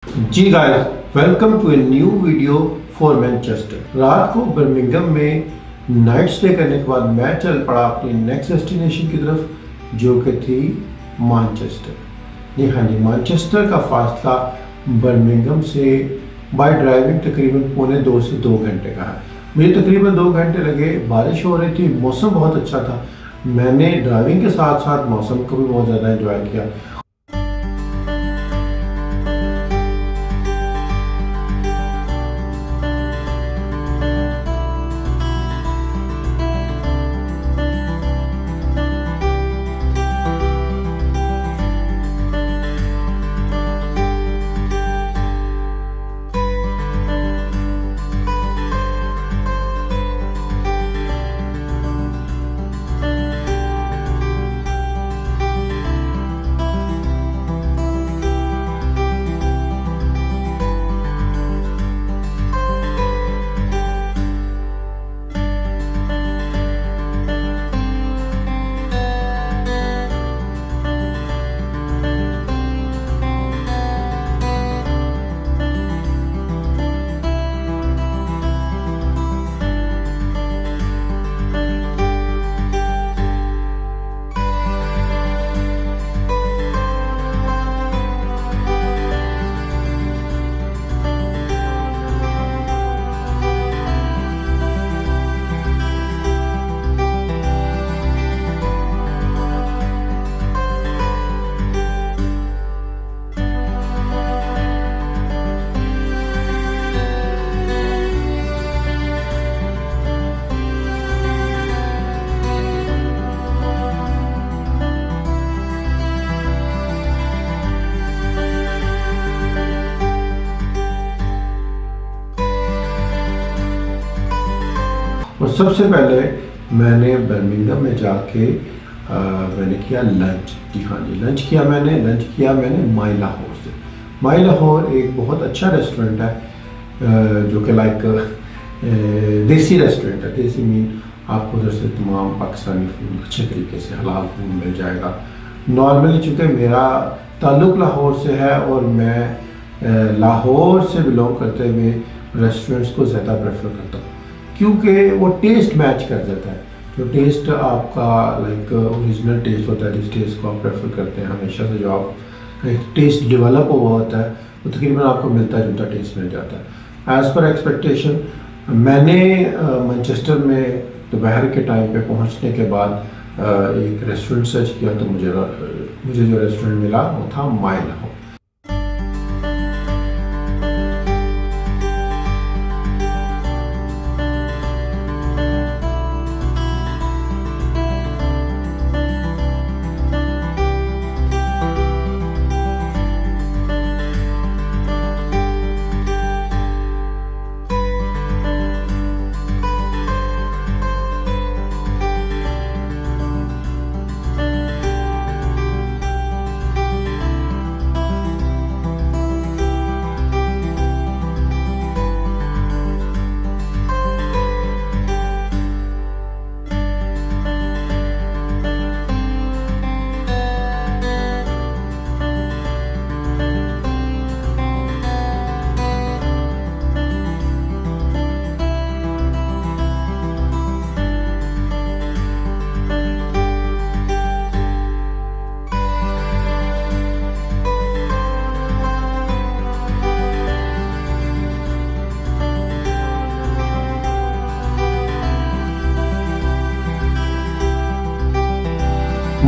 Ji guys, welcome to a new video for Manchester. रात को Birmingham में night stay करने के बाद मैं चल पड़ा अपनी नेक्स्ट डेस्टिनेशन की तरफ, जो कि थी मैनचेस्टर। जी हाँ जी, मैनचेस्टर का फासला बर्मिंघम से बाय ड्राइविंग तकरीबन पौने 2 से 2 घंटे का है। मुझे तकरीबन 2 घंटे लगे। बारिश हो रही थी, मौसम बहुत अच्छा था। मैंने ड्राइविंग के साथ साथ मौसम को भी बहुत ज़्यादा एंजॉय किया। और सबसे पहले मैंने बर्मिंघम में जाके मैंने किया लंच। जी हाँ जी, लंच किया मैंने माई लाहौर से। माई लाहौर एक बहुत अच्छा रेस्टोरेंट है, जो कि लाइक देसी रेस्टोरेंट है। देसी मीन आपको उधर से तमाम पाकिस्तानी फूड अच्छे तरीके से हलाल फूड मिल जाएगा। नॉर्मली चूँकि मेरा ताल्लुक़ लाहौर से है और मैं लाहौर से बिलोंग करते हुए रेस्टोरेंट्स को ज़्यादा प्रेफर करता हूँ, क्योंकि वो टेस्ट मैच कर जाता है। जो टेस्ट आपका लाइक ओरिजिनल टेस्ट होता है, जिस टेस्ट को आप प्रेफर करते हैं हमेशा से, जो आप एक टेस्ट डेवलप हुआ होता है, वो तकरीबन आपको मिलता जुलता टेस्ट मिल जाता है। एज़ पर एक्सपेक्टेशन मैंने मैनचेस्टर में दोपहर के टाइम पे पहुंचने के बाद एक रेस्टोरेंट सर्च किया, तो मुझे जो रेस्टोरेंट मिला वो था माई लाहौर।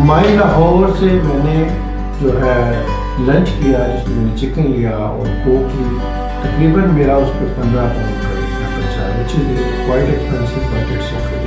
माई लाहौर से मैंने जो है लंच किया, जिसमें मैंने चिकन लिया और कोक ली। तकरीबन मेरा उस पर 15 पाउंड का इसका खर्चा है, which is quite expensive but it's okay.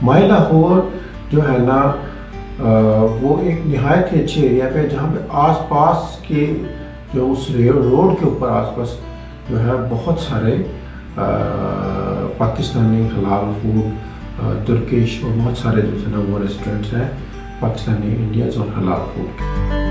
My Lahore जो है ना वो एक नहायत ही अच्छे एरिया पे, जहाँ पे आसपास के जो उस रोड के ऊपर आसपास जो है बहुत सारे पाकिस्तानी हलाल फूड, तुर्किश और बहुत सारे जो है ना वो रेस्टोरेंट्स हैं पाकिस्तानी, इंडियंस और हलाल फूड।